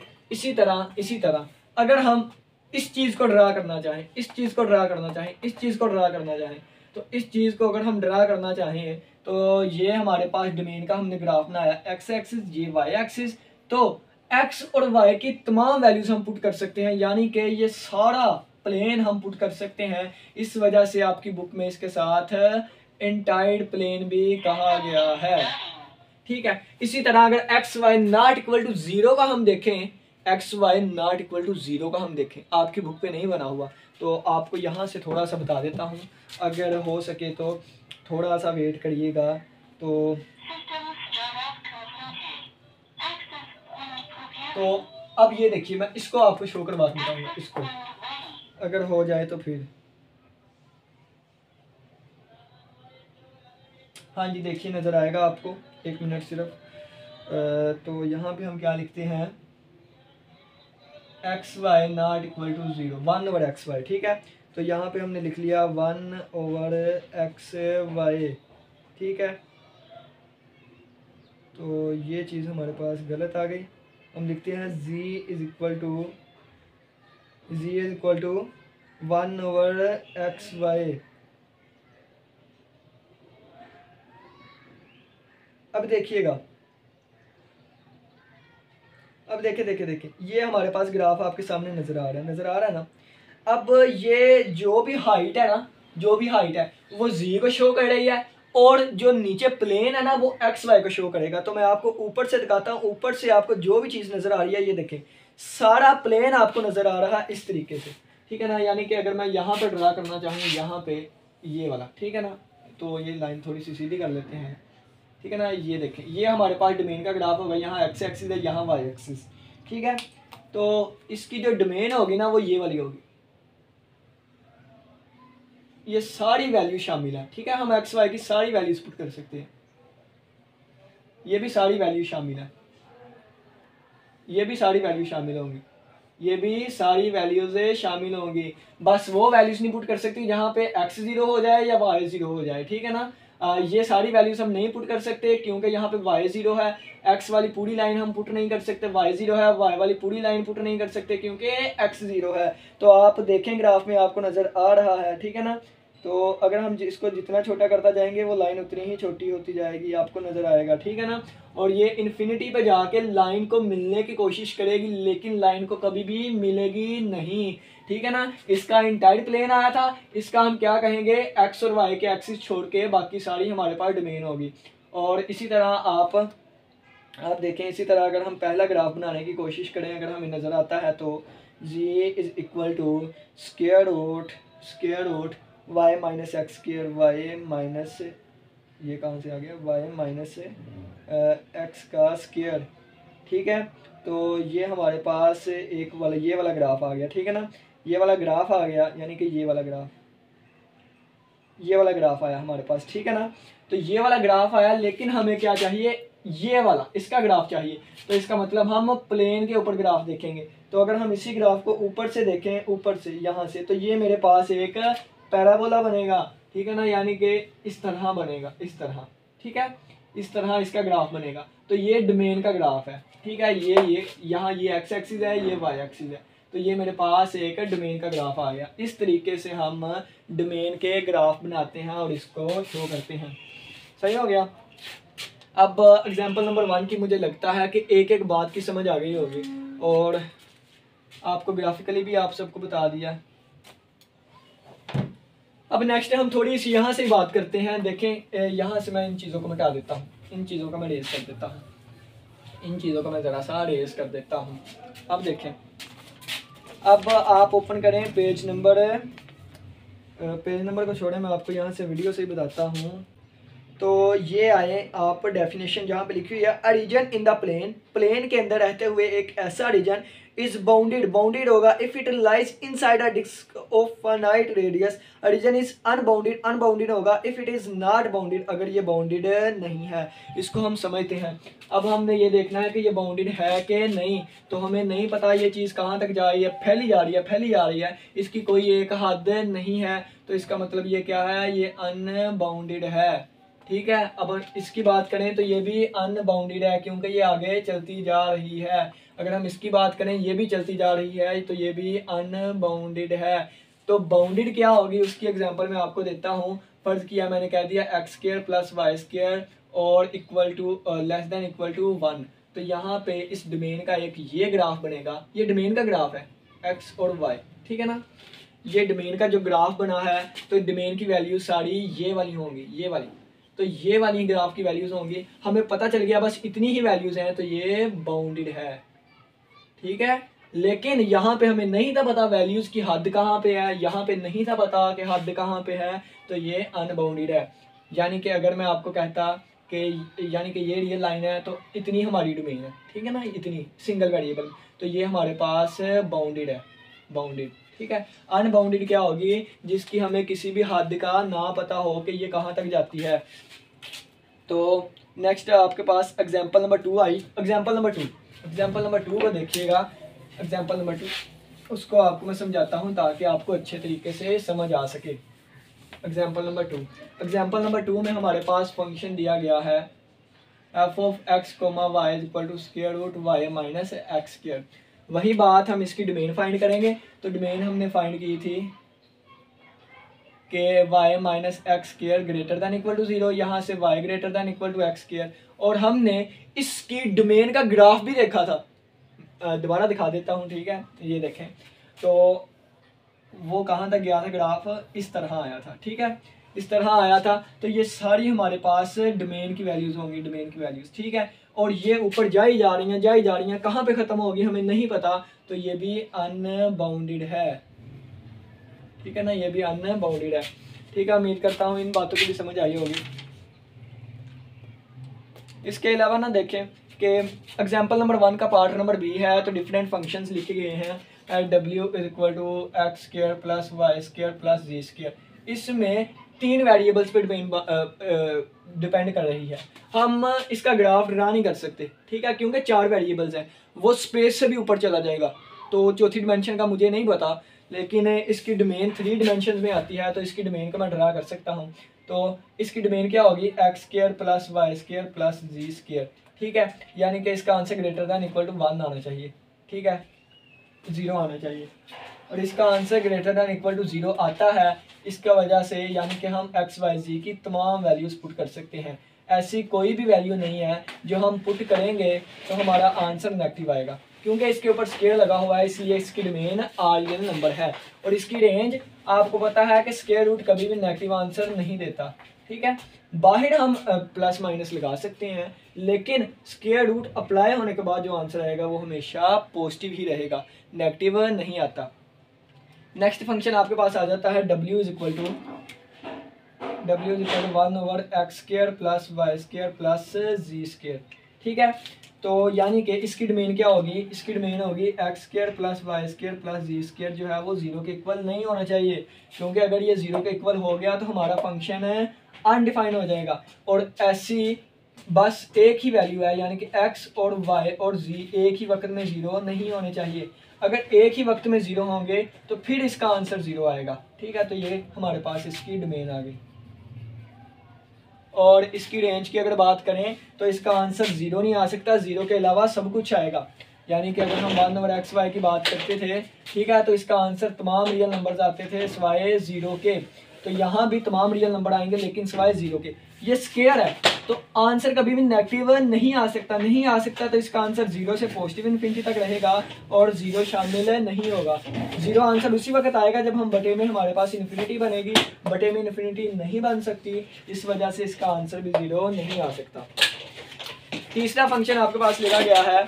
[SPEAKER 1] अगर हम इस चीज़ को ड्रा करना चाहें, इस चीज़ को ड्रा करना चाहें, इस चीज़ को ड्रा करना चाहें, तो इस चीज़ को अगर हम ड्रा करना चाहें तो ये हमारे पास डोमेन का हमने ग्राफ बनाया, एक्स एक्सिस, ये वाई एक्सिस। तो एक्स और वाई की तमाम वैल्यूज हम पुट कर सकते हैं, यानी कि ये सारा प्लेन हम पुट कर सकते हैं। इस वजह से आपकी बुक में इसके साथ इंटाइड प्लेन भी कहा गया है, ठीक है। इसी तरह अगर x y not equal to 0 का हम देखें, x y not equal to 0 का हम देखें, आपकी बुक पे नहीं बना हुआ तो आपको यहाँ से थोड़ा सा बता देता हूँ, अगर हो सके तो थोड़ा सा वेट करिएगा। तो अब ये देखिए, मैं इसको आपको शो करवा देता हूँ, इसको अगर हो जाए तो फिर, हाँ जी देखिए नज़र आएगा आपको, 1 मिनट सिर्फ। तो यहाँ पे हम क्या लिखते हैं, x y not equal to 0, 1/xy, ठीक है। तो यहाँ पे हमने लिख लिया 1/xy, ठीक है। तो ये चीज़ हमारे पास गलत आ गई। हम लिखते हैं z is equal to 1/xy। अब देखिएगा, अब देखिए ये हमारे पास ग्राफ आपके सामने नज़र आ रहा है ना। अब ये जो भी हाइट है ना, जो भी हाइट है वो z को शो कर रही है, और जो नीचे प्लेन है ना वो एक्स वाई को शो करेगा। तो मैं आपको ऊपर से दिखाता हूँ, ऊपर से आपको जो भी चीज़ नज़र आ रही है, ये देखें सारा प्लेन आपको नज़र आ रहा है इस तरीके से, ठीक है ना। यानी कि अगर मैं यहाँ पर ड्रा करना चाहूँ, यहाँ पे ये वाला, ठीक है ना, तो ये लाइन थोड़ी सी सीधी कर लेते हैं, ठीक है ना। ये देखें, ये हमारे पास डोमेन का ग्राफ होगा, यहाँ एक्स एक्सिस है, यहाँ वाई एक्सिस, ठीक है। तो इसकी जो डोमेन होगी ना वो ये वाली होगी, ये सारी वैल्यू शामिल है, ठीक है। हम एक्स वाई की सारी वैल्यूज पुट कर सकते हैं, ये भी सारी वैल्यू शामिल है, ये भी सारी वैल्यू शामिल होंगी, ये भी सारी वैल्यूज शामिल होंगी। बस वो वैल्यूज नहीं पुट कर सकती जहाँ पे x 0 हो जाए या y 0 हो जाए, ठीक है ना। ये सारी वैल्यूज हम नहीं पुट कर सकते क्योंकि यहाँ पे y 0 है, x वाली पूरी लाइन हम पुट नहीं कर सकते, y 0 है, y वाली पूरी लाइन पुट नहीं कर सकते क्योंकि x 0 है। तो आप देखें ग्राफ में आपको नज़र आ रहा है, ठीक है ना। तो अगर हम इसको जितना छोटा करता जाएंगे वो लाइन उतनी ही छोटी होती जाएगी, आपको नज़र आएगा, ठीक है ना। और ये इन्फिनिटी पे जाके लाइन को मिलने की कोशिश करेगी, लेकिन लाइन को कभी भी मिलेगी नहीं, ठीक है ना। इसका इंटाइड प्लेन आया था, इसका हम क्या कहेंगे, एक्स और वाई के एक्सिस छोड़ के बाकी सारी हमारे पास डोमेन होगी। और इसी तरह आप देखें, इसी तरह अगर हम पहला ग्राफ बनाने की कोशिश करें, अगर हमें नज़र आता है तो g is equal to square root y minus x square, y minus, ये कहाँ से आ गया, y माइनस एक्स का स्क्वायर, ठीक है। तो ये हमारे पास एक वाला ये वाला ग्राफ आ गया, ठीक है ना, ये वाला ग्राफ आ गया, यानी कि ये वाला ग्राफ आया हमारे पास, ठीक है ना। तो ये वाला ग्राफ आया, लेकिन हमें क्या चाहिए, ये वाला इसका ग्राफ चाहिए। तो इसका मतलब हम प्लेन के ऊपर ग्राफ देखेंगे। तो अगर हम इसी ग्राफ को ऊपर से देखें, ऊपर से यहाँ से, तो ये मेरे पास एक पैराबोला बनेगा, ठीक है ना, यानी कि इस तरह बनेगा, इस तरह, ठीक है, इस तरह इसका ग्राफ बनेगा। तो ये डोमेन का ग्राफ है, ठीक है, ये यहाँ ये एक्स एक्सिस है, ये वाई एक्सिस है। तो ये मेरे पास एक डोमेन का ग्राफ आ गया। इस तरीके से हम डोमेन के ग्राफ बनाते हैं और इसको शो करते हैं। सही हो गया। अब एग्जांपल नंबर 1 की मुझे लगता है कि एक एक बात की समझ आ गई होगी और आपको ग्राफिकली भी आप सबको बता दिया। अब नेक्स्ट हम थोड़ी सी यहाँ से बात करते हैं। देखें, यहाँ से मैं इन चीज़ों को मिटा देता हूँ, इन चीज़ों का मैं रेज कर देता हूँ, इन चीज़ों का मैं ज़रा सा रेज कर देता हूँ। अब देखें, अब आप ओपन करें पेज नंबर को छोड़ें, मैं आपको यहाँ से वीडियो से ही बताता हूँ। तो ये आए आप डेफिनेशन जहाँ पे लिखी हुई है, a region in the plane के अंदर रहते हुए एक ऐसा रीजन इज बाउंडेड होगा if it lies inside a disc of finite radius. A region is unbounded होगा if it is not bounded, अगर ये बाउंडेड नहीं है। इसको हम समझते हैं। अब हमने ये देखना है कि ये बाउंडेड है कि नहीं। तो हमें नहीं पता ये चीज़ कहाँ तक जा रही है, फैली जा रही है, इसकी कोई एक हद नहीं है। तो इसका मतलब ये क्या है, ये अनबाउंडेड है, ठीक है। अब इसकी बात करें तो ये भी अनबाउंडेड है, क्योंकि ये आगे चलती जा रही है। अगर हम इसकी बात करें, ये भी चलती जा रही है, तो ये भी अनबाउंडेड है। तो बाउंडेड क्या होगी, उसकी एग्जांपल मैं आपको देता हूँ। फर्ज किया मैंने कह दिया x² प्लस y² और equal to less than equal to 1। तो यहाँ पे इस डोमेन का एक ये ग्राफ बनेगा, ये डोमेन का ग्राफ है x और y, ठीक है ना। ये डोमेन का जो ग्राफ बना है, तो डोमेन की वैल्यू सारी ये वाली होंगी, ये वाली। तो ये वाली ग्राफ की वैल्यूज होंगी। हमें पता चल गया बस इतनी ही वैल्यूज हैं, तो ये बाउंडेड है, ठीक है। लेकिन यहाँ पे हमें नहीं था पता वैल्यूज की हद कहाँ पे है, यहाँ पे नहीं था पता कि हद कहाँ पे है, तो ये अनबाउंडेड है। यानी कि अगर मैं आपको कहता कि यानी कि ये रियल लाइन है, तो इतनी हमारी डोमेन है, ठीक है ना, इतनी सिंगल वेरिएबल, तो ये हमारे पास बाउंडेड है, बाउंडेड, ठीक है। अनबाउंडेड क्या होगी, जिसकी हमें किसी भी हद का ना पता हो कि ये कहाँ तक जाती है। तो नेक्स्ट आपके पास एग्जांपल नंबर 2 आई। एग्जांपल नंबर 2 को देखिएगा। एग्जांपल नंबर 2 उसको आपको मैं समझाता हूँ ताकि आपको अच्छे तरीके से समझ आ सके। एग्जांपल नंबर 2 में हमारे पास फंक्शन दिया गया है f of x, y equal to square root y minus x²। वही बात हम इसकी डोमेन फाइंड करेंगे। तो डोमेन हमने फाइंड की थी कि y minus x² greater than equal to 0, यहाँ से y greater than equal to x²। और हमने इसकी डोमेन का ग्राफ भी देखा था, दोबारा दिखा देता हूँ, ठीक है। ये देखें, तो वो कहाँ तक गया था ग्राफ, इस तरह आया था, ठीक है, इस तरह आया था। तो ये सारी हमारे पास डोमेन की वैल्यूज होंगी, डोमेन की वैल्यूज, ठीक है। और ये ऊपर जाई जा रही हैं, कहाँ पे ख़त्म होगी हमें नहीं पता। तो ये भी अनबाउंडेड है, ठीक है ना, ये भी अनबाउंडेड है, ठीक है। उम्मीद करता हूँ इन बातों की भी समझ आई होगी। इसके अलावा ना देखें कि एग्जाम्पल नंबर 1 का पार्ट नंबर बी है। तो डिफरेंट फंक्शंस लिखे गए हैं, w is equal to x² plus y² plus z²। इसमें 3 वेरिएबल्स पे डिपेंड कर रही है। हम इसका ग्राफ ड्रा नहीं कर सकते, ठीक है, क्योंकि 4 वेरिएबल्स हैं, वो स्पेस से भी ऊपर चला जाएगा। तो चौथी डिमेंशन का मुझे नहीं पता, लेकिन इसकी डोमेन 3 डिमेंशन में आती है, तो इसकी डोमेन को मैं ड्रा कर सकता हूँ। तो इसकी डोमेन क्या होगी, x² plus y² plus z², ठीक है। यानी कि इसका answer greater than equal to 1 आना चाहिए, ठीक है, 0 आना चाहिए। और इसका answer greater than equal to 0 आता है, इसका वजह से यानी कि हम x, y, z की तमाम वैल्यूज़ पुट कर सकते हैं। ऐसी कोई भी वैल्यू नहीं है जो हम पुट करेंगे तो हमारा आंसर नेगेटिव आएगा, क्योंकि इसके ऊपर स्केयर लगा हुआ है, इसलिए इसकी डोमेन रियल नंबर है। और इसकी रेंज आपको पता है कि स्केयर रूट कभी भी नेगेटिव आंसर नहीं देता, ठीक है। बाहर हम प्लस माइनस लगा सकते हैं, लेकिन स्केयर रूट अप्लाई होने के बाद जो आंसर आएगा वो हमेशा पॉजिटिव ही रहेगा, नेगेटिव नहीं आता। नेक्स्ट फंक्शन आपके पास आ जाता है w is equal to 1 over x² plus y² plus z², ठीक है। तो यानी कि इसकी डोमेन क्या होगी, इसकी डोमेन होगी X square plus Y square plus Z square जो है वो 0 के इक्वल नहीं होना चाहिए, क्योंकि अगर ये 0 के इक्वल हो गया तो हमारा फंक्शन है अनडिफाइंड हो जाएगा। और ऐसी बस एक ही वैल्यू है, यानी कि x और y और z एक ही वक्त में 0 नहीं होने चाहिए। अगर एक ही वक्त में 0 होंगे तो फिर इसका आंसर 0 आएगा। ठीक है, तो ये हमारे पास इसकी डोमेन आ गई। और इसकी रेंज की अगर बात करें तो इसका आंसर 0 नहीं आ सकता, 0 के अलावा सब कुछ आएगा। यानी कि अगर हम 1 ओवर एक्स वाई की बात करते थे, ठीक है, तो इसका आंसर तमाम रियल नंबर्स आते थे सिवाय 0 के। तो यहाँ भी तमाम रियल नंबर आएंगे लेकिन सिवाय 0 के। ये स्केयर है तो आंसर कभी भी नेगेटिव नहीं आ सकता, नहीं आ सकता। तो इसका आंसर 0 से पॉजिटिव इन्फिनिटी तक रहेगा और 0 शामिल नहीं होगा। 0 आंसर उसी वक्त आएगा जब हम बटे में हमारे पास इन्फिनिटी बनेगी, बटे में इन्फिनिटी नहीं बन सकती, इस वजह से इसका आंसर भी 0 नहीं आ सकता। तीसरा फंक्शन आपके पास लिखा गया है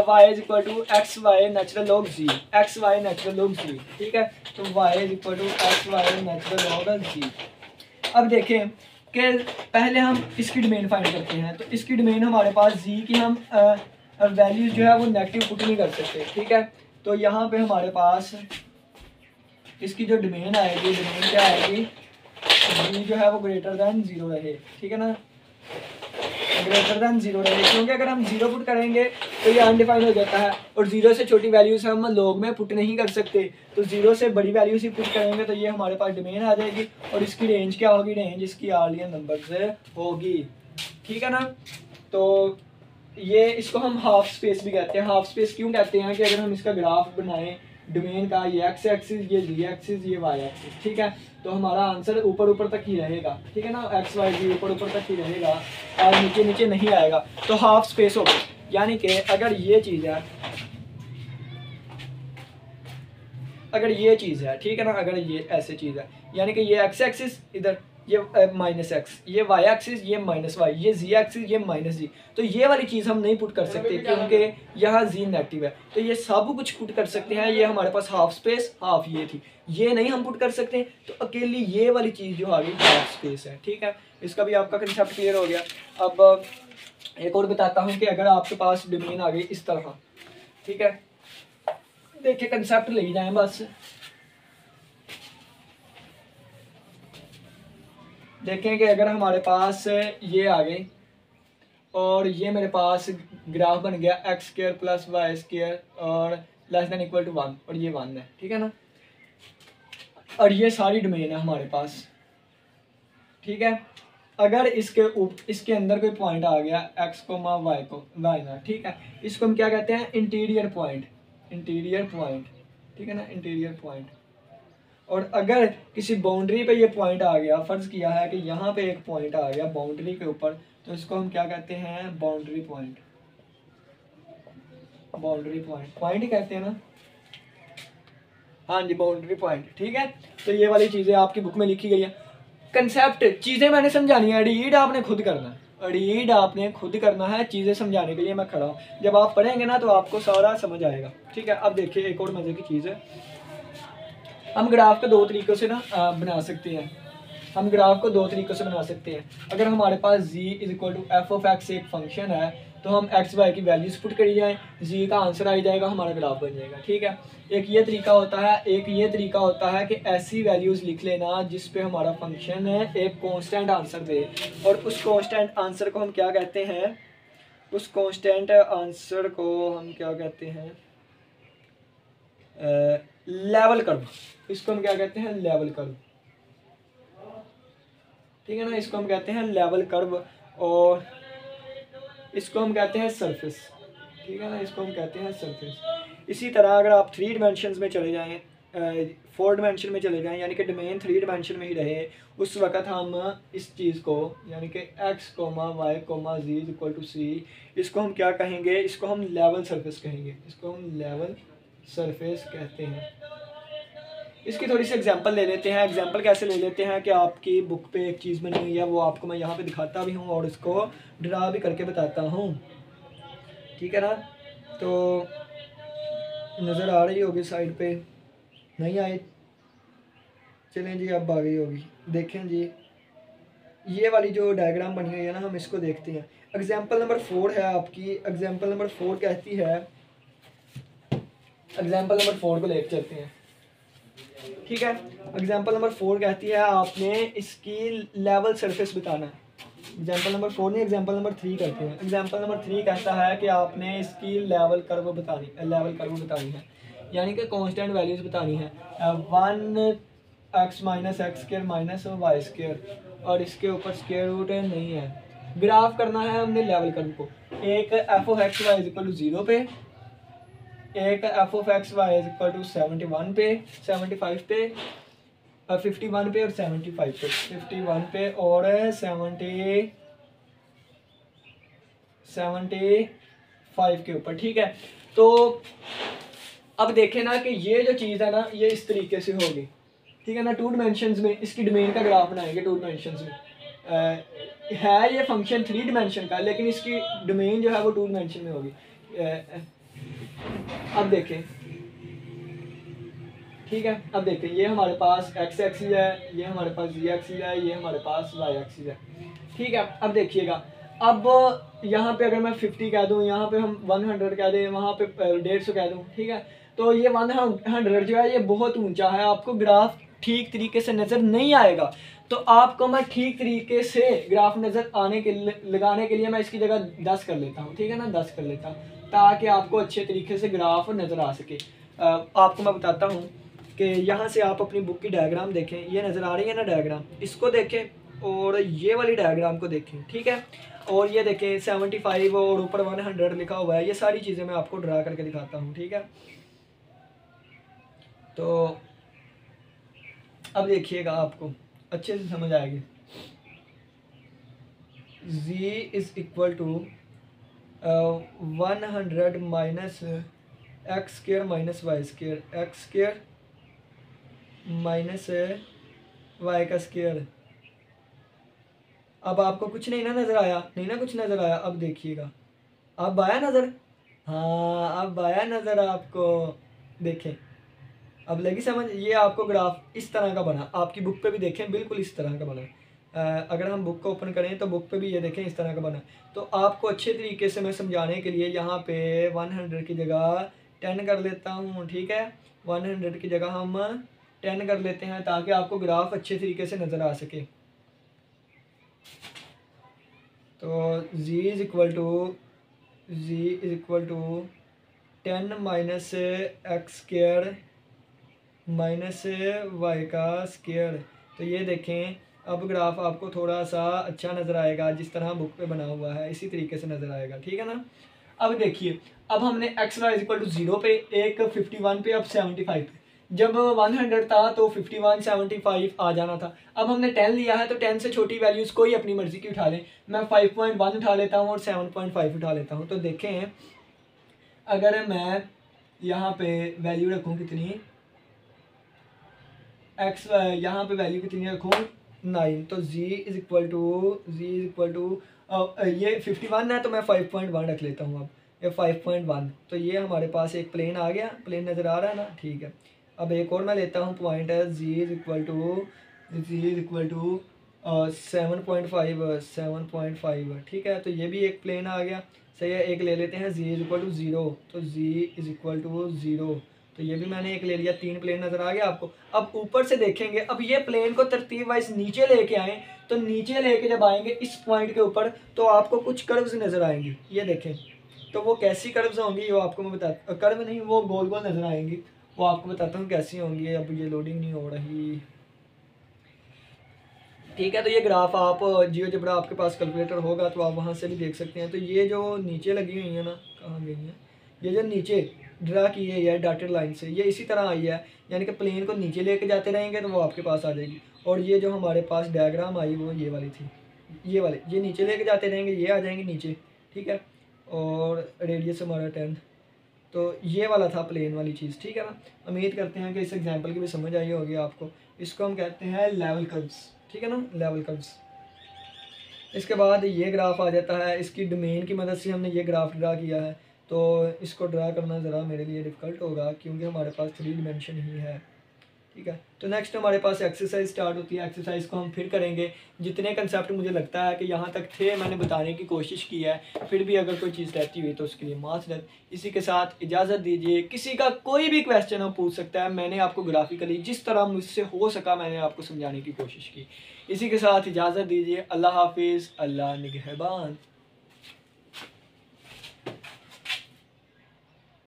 [SPEAKER 1] y is equal to x y natural log g, x y natural log g. ठीक है, तो y is equal to x y natural log g. अब देखें कि पहले हम इसकी डोमेन फाइंड करते हैं। तो इसकी डोमेन हमारे पास जी की हम वैल्यू जो है वो नेगेटिव पुट नहीं कर सकते। ठीक है, तो यहाँ पे हमारे पास इसकी जो डोमेन आएगी, डोमेन क्या आएगी, जी जो है वो ग्रेटर दैन 0 रहे। ठीक है ना, ग्रेटर दैन 0 रहे, क्योंकि अगर हम 0 पुट करेंगे तो ये अनडिफाइंड हो जाता है और 0 से छोटी वैल्यूज हम लॉग में पुट नहीं कर सकते। तो 0 से बड़ी वैल्यूज ही पुट करेंगे तो ये हमारे पास डोमेन आ जाएगी। और इसकी रेंज क्या होगी, रेंज इसकी आर्लियन नंबर से होगी। ठीक है ना, तो ये इसको हम हाफ स्पेस भी कहते हैं। हाफ स्पेस क्यों कहते हैं कि अगर हम इसका ग्राफ बनाएं डोमेन का, ये एक्स एक्सिस, ये जी एक्सिस, ये वाई एक्सिस, ठीक है, तो हमारा आंसर ऊपर ऊपर तक ही रहेगा। ठीक है ना, एक्स वाई जी ऊपर ऊपर तक ही रहेगा और नीचे नीचे नहीं आएगा, तो हाफ स्पेस होगा। यानी कि अगर ये चीज़ है, अगर ये चीज़ है, ठीक है ना, अगर ये ऐसे चीज़ है, यानी कि ये एक्स एक्सिस इधर, ये माइनस एक्स, ये वाई एक्सिस, ये माइनस वाई, ये जी एक्सिस, ये माइनस जी, तो ये वाली चीज़ हम नहीं पुट कर सकते क्योंकि यहाँ जी नेगेटिव है। तो ये सब कुछ पुट कर सकते हैं। ये हमारे पास हाफ स्पेस, हाफ ये थी, ये नहीं हम पुट कर सकते, तो अकेली ये वाली चीज़ जो आ गई हाफ स्पेस है। ठीक है, इसका भी आपका कंसेप्ट क्लियर हो गया। अब एक और बताता हूँ कि अगर आपके पास डोमेन आ गई इस तरह, ठीक है, देखिए कंसेप्ट ले जाएं बस। देखें कि अगर हमारे पास ये आ गई और ये मेरे पास ग्राफ बन गया x square plus Y square और लेस देन इक्वल टू 1 और ये 1 है। ठीक है ना, और ये सारी डोमेन है हमारे पास। ठीक है, अगर इसके अंदर कोई पॉइंट आ गया एक्स कोमा वाई को वाई ना, ठीक है, इसको हम क्या कहते हैं, इंटीरियर पॉइंट, इंटीरियर पॉइंट। ठीक है ना, इंटीरियर पॉइंट। और अगर किसी बाउंड्री पे ये पॉइंट आ गया, फर्ज किया है कि यहाँ पे एक पॉइंट आ गया बाउंड्री के ऊपर, तो इसको हम क्या कहते हैं, boundary point. Boundary point, point ही कहते हैं ना, हाँ जी, बाउंड्री पॉइंट। ठीक है, तो ये वाली चीज़ें आपकी बुक में लिखी गई है। कंसेप्ट, चीज़ें मैंने समझानी है, रीड आपने खुद करना है, रीड आपने खुद करना है, चीज़ें समझाने के लिए मैं खड़ा हूँ। जब आप पढ़ेंगे ना तो आपको सारा समझ आएगा। ठीक है, अब देखिए एक और मज़े की चीज़ है, हम ग्राफ को दो तरीक़ों से ना बना सकते हैं। हम ग्राफ को दो तरीक़ों से बना सकते हैं। अगर हमारे पास z is equal to f of x एक फंक्शन है तो हम एक्स वाई की वैल्यूज पुट करी जाए, z का आंसर आ जाएगा, हमारा ग्राफ बन जाएगा। ठीक है, एक ये तरीका होता है, एक ये तरीका होता है कि ऐसी वैल्यूज़ लिख लेना जिस पे हमारा फंक्शन है एक कांस्टेंट आंसर दे, और उस कांस्टेंट आंसर को हम क्या कहते हैं, उस कांस्टेंट आंसर को हम क्या कहते हैं, लेवल कर्व। इसको हम क्या कहते हैं, लेवल कर्व। ठीक है ना, इसको हम कहते हैं लेवल कर्व और इसको हम कहते हैं सरफेस। ठीक है ना, इसको हम कहते हैं सरफेस। इसी तरह अगर आप 3 डिमेंशंस में चले जाएं, 4 डिमेंशन में चले जाएं, यानी कि डोमेन 3 डिमेंशन में ही रहे, उस वक़्त हम इस चीज़ को, यानी कि x, y, z equal to c, इसको हम क्या कहेंगे, इसको हम लेवल सरफेस कहेंगे, इसको हम लेवल सरफेस कहते हैं। इसकी थोड़ी सी एग्जांपल ले लेते हैं। एग्जांपल कैसे ले लेते हैं कि आपकी बुक पे एक चीज़ बनी हुई है, वो आपको मैं यहाँ पे दिखाता भी हूँ और इसको ड्रा भी करके बताता हूँ। ठीक है ना, तो नज़र आ रही होगी साइड पे, नहीं आए, चलें जी अब आ गई होगी। देखें जी, ये वाली जो डायग्राम बनी हुई है ना, हम इसको देखते हैं। एग्जाम्पल नंबर 4 है आपकी। एग्जाम्पल नंबर 4 कहती है, एग्जाम्पल नंबर 4 को लेकर चलते हैं, ठीक है। एग्जाम्पल नंबर 4 कहती है आपने इसकी लेवल सरफेस बताना है। एग्जाम्पल नंबर 4 नहीं, एग्जाम्पल नंबर 3 करते हैं। एग्जाम्पल नंबर 3 कहता है कि आपने इसकी लेवल कर्व बतानी है, यानी कि कांस्टेंट वैल्यूज बतानी है। 1x minus x square minus y square, और इसके ऊपर स्क्वायर रूट नहीं है। ग्राफ करना है हमने लेवल कर्व को, एक f of x y equal to 0 पे, एक f of x y equal to 71 पे, 75 पे, 51 पे और 75 पे, 51 पे और 75 के ऊपर, ठीक है। तो अब देखें ना कि ये जो चीज़ है ना, ये इस तरीके से होगी, ठीक है ना। 2 डायमेंशंस में इसकी डोमेन का ग्राफ बनाएंगे। 2 डायमेंशंस में है ये फंक्शन 3 डायमेंशन का, लेकिन इसकी डोमेन जो है वो 2 डायमेंशन में होगी। अब देखें, ठीक है, अब देखें, ये हमारे पास x एक्सिस है, ये हमारे पास y एक्सिस है, ये हमारे पास y एक्सिस है, ठीक है। अब देखिएगा, अब यहाँ पे अगर मैं 50 कह दूँ, यहाँ पे हम 100 कह दें, वहाँ पे 150 कह दूँ, ठीक है। तो ये 100 जो है ये बहुत ऊंचा है, आपको ग्राफ ठीक तरीके से नज़र नहीं आएगा। तो आपको मैं ठीक तरीके से ग्राफ नज़र आने के लगाने के लिए मैं इसकी जगह 10 कर लेता हूँ, ठीक है ना, 10 कर लेता हूँ, ताकि आपको अच्छे तरीके से ग्राफ नज़र आ सके। आपको मैं बताता हूँ कि यहाँ से आप अपनी बुक की डायग्राम देखें, ये नज़र आ रही है ना डायग्राम, इसको देखें और ये वाली डायग्राम को देखें, ठीक है। और ये देखें 75 और ऊपर 100 लिखा हुआ है, ये सारी चीज़ें मैं आपको ड्रा करके दिखाता हूँ, ठीक है। तो अब देखिएगा, आपको अच्छे से समझ आएगी। z is equal to 100 minus x square minus y square, x square minus y का स्क्वायर। अब आपको कुछ नहीं ना नज़र आया, नहीं ना कुछ नज़र आया। अब देखिएगा, अब आया नज़र, हाँ अब आया नज़र आपको, देखें अब लगी समझ। ये आपको ग्राफ इस तरह का बना, आपकी बुक पे भी देखें बिल्कुल इस तरह का बना। अगर हम बुक को ओपन करें तो बुक पे भी ये देखें इस तरह का बना। तो आपको अच्छे तरीके से मैं समझाने के लिए यहाँ पे 100 की जगह 10 कर लेता हूँ, ठीक है। 100 की जगह हम 10 कर लेते हैं, ताकि आपको ग्राफ अच्छे तरीके से नज़र आ सके। तो z is equal to 10 minus x square minus y का स्क्वायर। तो ये देखें, अब ग्राफ आपको थोड़ा सा अच्छा नज़र आएगा, जिस तरह बुक पे बना हुआ है इसी तरीके से नज़र आएगा, ठीक है ना। अब देखिए, अब हमने एक्स वाई इक्वल टू 0 पे, एक 51 पे, अब 75 पे। जब 100 था तो 51 75 आ जाना था। अब हमने 10 लिया है, तो 10 से छोटी वैल्यूज़ कोई अपनी मर्ज़ी की उठा लें। मैं 5.1 उठा लेता हूँ और 7.5 उठा लेता हूँ। तो देखें, अगर मैं यहाँ पे वैल्यू रखूँ कितनी, एक्स यहाँ पे वैल्यू कितनी रखूँ 9, तो z इज इक्वल टू ये 51 है, तो मैं 5.1 रख लेता हूँ। अब ये 5.1, तो ये हमारे पास एक प्लेन आ गया, प्लेन नज़र आ रहा है ना, ठीक है। अब एक और मैं लेता हूँ पॉइंट है, z इज इक्वल टू 7.5, ठीक है। तो ये भी एक प्लेन आ गया, सही है। एक ले लेते हैं z इज इक्वल टू 0, तो z इज इक्वल टू 0, तो ये भी मैंने एक ले लिया। 3 प्लेन नज़र आ गया आपको। अब ऊपर से देखेंगे, अब ये प्लेन को तरतीब वाइज नीचे लेके आए, तो नीचे लेके जब आएंगे इस पॉइंट के ऊपर, तो आपको कुछ कर्व्स नज़र आएंगी, ये देखें। तो वो कैसी कर्व्स होंगी वो आपको मैं बता, कर्व नहीं, वो गोल गोल नज़र आएंगी, वो आपको बताता हूँ कैसी होंगी। अब ये लोडिंग नहीं हो रही, ठीक है। तो ये ग्राफ आप जियोजेब्रा आपके पास कैलकुलेटर होगा तो आप वहाँ से भी देख सकते हैं। तो ये जो नीचे लगी हुई है ना, कहाँ गई हैं, ये जो नीचे ड्रा की है ये डॉटेड लाइन से, ये इसी तरह आई है, यानी कि प्लेन को नीचे लेके जाते रहेंगे तो वो आपके पास आ जाएगी। और ये जो हमारे पास डायग्राम आई वो ये वाली थी, ये वाले, ये नीचे लेके जाते रहेंगे, ये आ जाएंगे नीचे, ठीक है। और रेडियस हमारा 10, तो ये वाला था प्लेन वाली चीज़, ठीक है ना। उम्मीद करते हैं कि इस एग्जाम्पल की भी समझ आई होगी आपको। इसको हम कहते हैं लेवल कर्व्स, ठीक है ना, लेवल कर्व्स। इसके बाद ये ग्राफ आ जाता है, इसकी डोमेन की मदद से हमने ये ग्राफ ड्रा किया है। तो इसको ड्रा करना ज़रा मेरे लिए डिफ़िकल्ट होगा, क्योंकि हमारे पास 3 डायमेंशन ही है, ठीक है। तो नेक्स्ट हमारे पास एक्सरसाइज स्टार्ट होती है। एक्सरसाइज को हम फिर करेंगे। जितने कंसेप्ट मुझे लगता है कि यहाँ तक थे मैंने बताने की कोशिश की है, फिर भी अगर कोई चीज़ रहती हुई तो उसके लिए माजरत। इसी के साथ इजाज़त दीजिए। किसी का कोई भी क्वेश्चन हो पूछ सकता है। मैंने आपको ग्राफिकली जिस तरह मुझसे हो सका मैंने आपको समझाने की कोशिश की। इसी के साथ इजाज़त दीजिए। अल्लाह हाफिज़, अल्लाह निगहबान।